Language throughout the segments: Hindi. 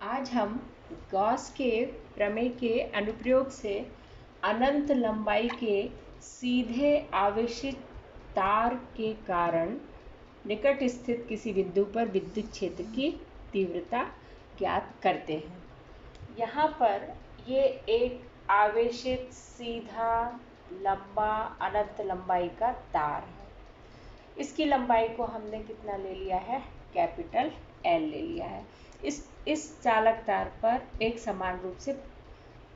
आज हम गॉस के प्रमेय के अनुप्रयोग से अनंत लंबाई के सीधे आवेशित तार के कारण निकट स्थित किसी बिंदु पर विद्युत क्षेत्र की तीव्रता ज्ञात करते हैं। यहाँ पर ये एक आवेशित सीधा लंबा अनंत लंबाई का तार है। इसकी लंबाई को हमने कितना ले लिया है, कैपिटल L ले लिया है। इस चालक तार पर एक समान रूप से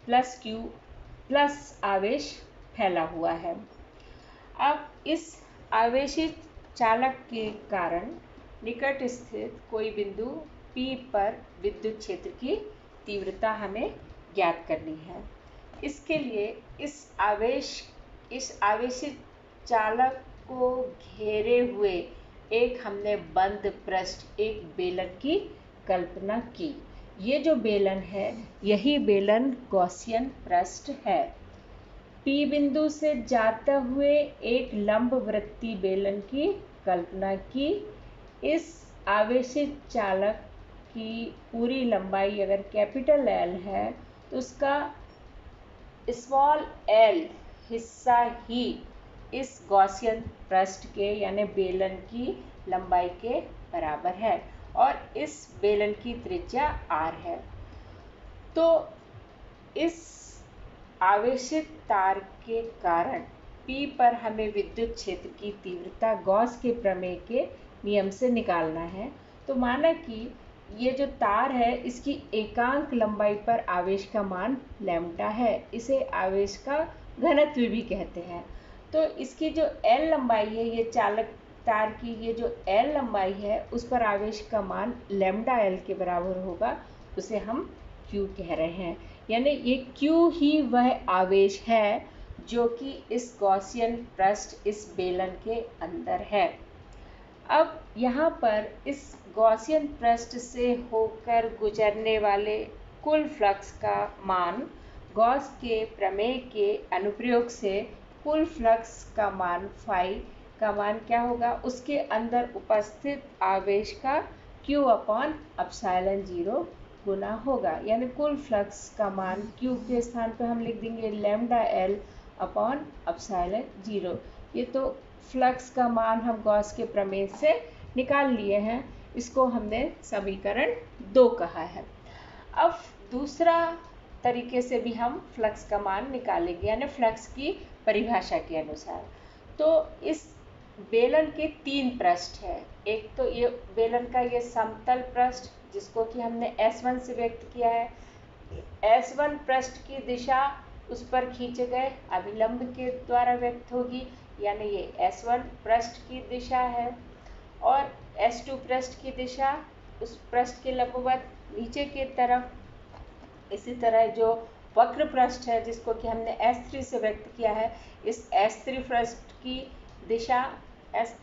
प्लस आवेश फैला हुआ है। अब इस आवेशित चालक के कारण निकट स्थित कोई बिंदु P पर विद्युत क्षेत्र की तीव्रता हमें ज्ञात करनी है। इसके लिए इस आवेशित चालक को घेरे हुए एक हमने बंद पृष्ठ, एक बेलन की कल्पना की। ये जो बेलन है, यही बेलन गॉसियन पृष्ठ है। P बिंदु से जाते हुए एक लंबवृत्तीय बेलन की कल्पना की। इस आवेशित चालक की पूरी लंबाई अगर कैपिटल L है तो उसका स्मॉल l हिस्सा ही इस गॉसियन पृष्ठ के यानी बेलन की लंबाई के बराबर है और इस बेलन की त्रिज्या r है। तो इस आवेशित तार के कारण P पर हमें विद्युत क्षेत्र की तीव्रता गॉस के प्रमेय के नियम से निकालना है। तो माना कि ये जो तार है, इसकी एकांक लंबाई पर आवेश का मान लैम्ब्डा है। इसे आवेश का घनत्व भी कहते हैं। तो इसकी जो L लंबाई है, ये चालक तार की ये जो L लंबाई है, उस पर आवेश का मान लैम्ब्डा L के बराबर होगा। उसे हम Q कह रहे हैं। यानी ये Q ही वह आवेश है जो कि इस गॉसियन पृष्ठ, इस बेलन के अंदर है। अब यहाँ पर इस गॉसियन पृष्ठ से होकर गुजरने वाले कुल फ्लक्स का मान गॉस के प्रमेय के अनुप्रयोग से कुल फ्लक्स का मान फाई का मान क्या होगा, उसके अंदर उपस्थित आवेश का Q अपॉन एप्सिलॉन 0 गुना होगा। यानी कुल फ्लक्स का मान Q के स्थान पर हम लिख देंगे लैम्ब्डा L अपॉन एप्सिलॉन 0। ये तो फ्लक्स का मान हम गॉस के प्रमेय से निकाल लिए हैं। इसको हमने समीकरण 2 कहा है। अब दूसरा तरीके से भी हम फ्लक्स का मान निकालेंगे, यानी फ्लक्स की परिभाषा के अनुसार। तो इस बेलन के 3 पृष्ठ है। एक तो ये बेलन का ये समतल पृष्ठ, जिसको कि हमने S1 से व्यक्त किया है। S1 पृष्ठ की दिशा उस पर खींचे गए अभिलंब के द्वारा व्यक्त होगी, यानी ये S1 पृष्ठ की दिशा है। और S2 पृष्ठ की दिशा उस पृष्ठ के लंबवत नीचे की तरफ। इसी तरह जो वक्र पृष्ठ है, जिसको कि हमने S3 से व्यक्त किया है, इस S3 पृष्ठ की दिशा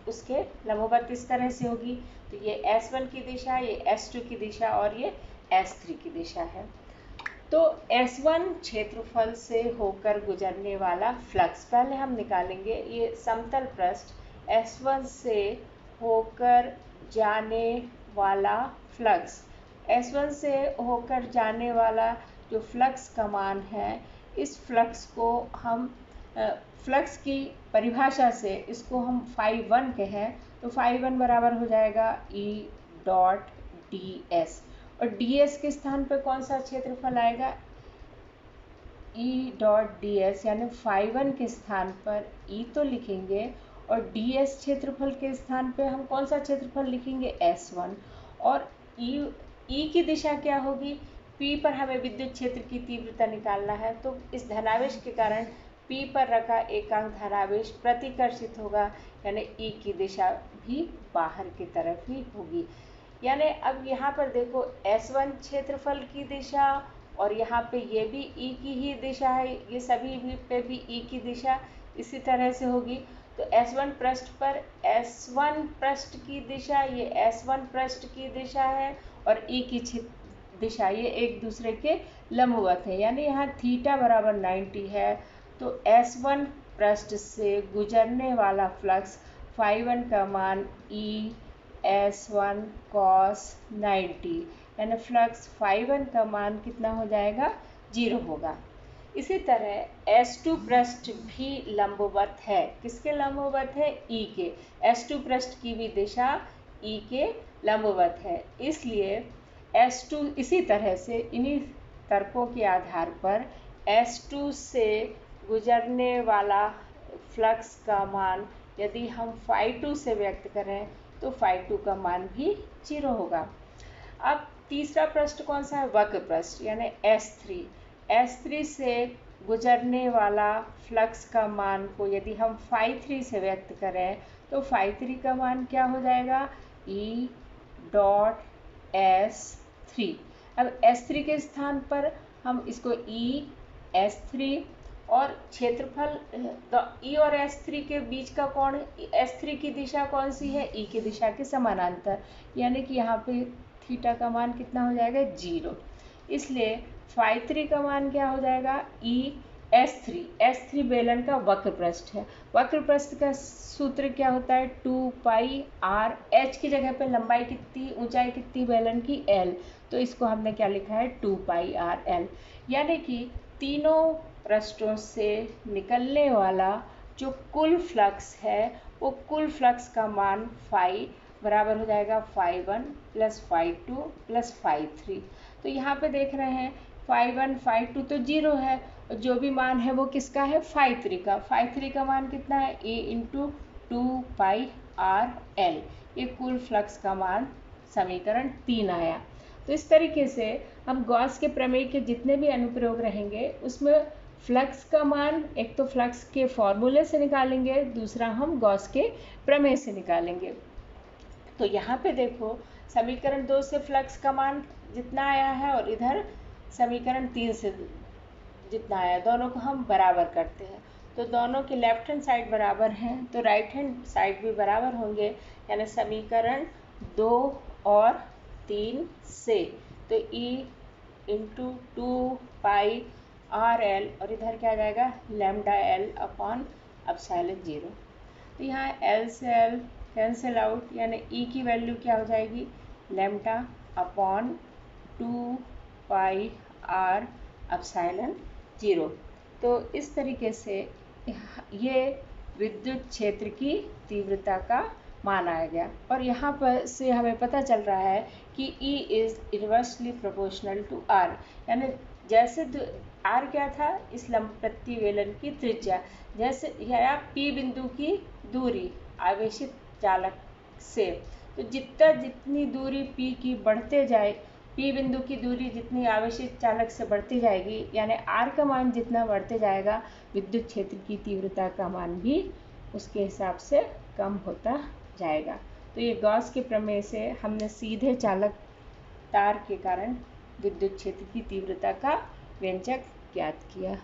उसके लंबवत इस तरह से होगी। तो ये S1 की दिशा, ये S2 की दिशा और ये S3 की दिशा है। तो S1 क्षेत्रफल से होकर गुजरने वाला फ्लक्स पहले हम निकालेंगे। ये समतल पृष्ठ S1 से होकर जाने वाला फ्लक्स, S1 से होकर जाने वाला जो फ्लक्स का मान है, इस फ्लक्स को हम फ्लक्स की परिभाषा से इसको हम φ1 कहें तो φ1 बराबर हो जाएगा E डॉट ds। और ds के स्थान पर कौन सा क्षेत्रफल आएगा, E डॉट ds, यानी φ1 के स्थान पर E तो लिखेंगे और ds क्षेत्रफल के स्थान पे हम कौन सा क्षेत्रफल लिखेंगे, S1। और E की दिशा क्या होगी, P पर हमें विद्युत क्षेत्र की तीव्रता निकालना है। तो इस धनावेश के कारण P पर रखा एकांक धनावेश प्रतिकर्षित होगा, यानी E की दिशा भी बाहर की तरफ ही होगी। यानी अब यहाँ पर देखो S1 क्षेत्रफल की दिशा और यहाँ पे ये भी E की ही दिशा है, ये सभी भी पे भी E की दिशा इसी तरह से होगी। तो S1 पृष्ठ पर S1 पृष्ठ की दिशा, ये S1 पृष्ठ की दिशा है और E की दिशा ये एक दूसरे के लंबवत है। यानी यहाँ थीटा बराबर 90 है। तो S1 पृष्ठ से गुजरने वाला फ्लक्स φ1 का मान E S1 cos 90, यानी फ्लक्स φ1 का मान कितना हो जाएगा, 0 होगा। इसी तरह S2 पृष्ठ भी लंबवत है। किसके लंबवत है, E के। S2 पृष्ठ की भी दिशा E के लंबवत है, इसलिए S2 इसी तरह से इन्हीं तर्कों के आधार पर S2 से गुजरने वाला फ्लक्स का मान यदि हम φ2 से व्यक्त करें तो φ2 का मान भी 0 होगा। अब तीसरा पृष्ठ कौन सा है, वक्र पृष्ठ यानी S3। S3 से गुजरने वाला फ्लक्स का मान को यदि हम φ3 से व्यक्त करें तो φ3 का मान क्या हो जाएगा, E डॉट S3। अब S3 के स्थान पर हम इसको E S3 और क्षेत्रफल E और S3 के बीच का कोण, S3 की दिशा कौन सी है, E की दिशा के समानांतर, यानी कि यहाँ पे थीटा का मान कितना हो जाएगा, 0। इसलिए φ3 का मान क्या हो जाएगा, E S3। S3 बेलन का वक्र पृष्ठ है। वक्र पृष्ठ का सूत्र क्या होता है, 2 पाई r। h की जगह पे लंबाई कितनी, ऊंचाई कितनी बेलन की, l, तो इसको हमने क्या लिखा है, 2 पाई r l। यानी कि तीनों पृष्ठों से निकलने वाला जो कुल फ्लक्स है वो कुल फ्लक्स का मान फाई बराबर हो जाएगा φ1 प्लस φ2 प्लस φ3। तो यहाँ पे देख रहे हैं φ1 φ2 तो 0 है, और जो भी मान है वो किसका है, φ3 का। φ3 का मान कितना है, a into 2 pi r l। ये कुल फ्लक्स का मान समीकरण 3 आया। तो इस तरीके से हम गॉस के प्रमेय के जितने भी अनुप्रयोग रहेंगे उसमें फ्लक्स का मान एक तो फ्लक्स के फॉर्मूले से निकालेंगे, दूसरा हम गॉस के प्रमेय से निकालेंगे। तो यहाँ पे देखो समीकरण 2 से फ्लक्स का मान जितना आया है और इधर समीकरण 3 से जितना आया, दोनों को हम बराबर करते हैं तो दोनों की लेफ्ट हैंड साइड बराबर हैं तो राइट हैंड साइड भी बराबर होंगे, यानी समीकरण 2 और 3 से तो E into 2 pi R L और इधर क्या आ जाएगा, लैम्डा एल अपॉन एप्सिलॉन 0। तो यहाँ एल से एल कैंसिल आउट, यानी E की वैल्यू क्या हो जाएगी, lambda upon 2 pi R epsilon 0। तो इस तरीके से ये विद्युत क्षेत्र की तीव्रता का मान आया गया। और यहाँ पर से हमें पता चल रहा है कि E is inversely proportional to R, यानी जैसे R क्या था, इस लंब प्रतिवेलन की त्रिज्या, जैसे या P बिंदु की दूरी आवेशित चालक से, तो जितनी दूरी P की बढ़ते जाए, P बिंदु की दूरी जितनी आवेशित चालक से बढ़ती जाएगी, यानी R का मान जितना बढ़ते जाएगा, विद्युत क्षेत्र की तीव्रता का मान भी उसके हिसाब से कम होता जाएगा। तो ये गॉस के प्रमेय से हमने सीधे चालक तार के कारण विद्युत क्षेत्र की तीव्रता का व्यंजक ज्ञात किया।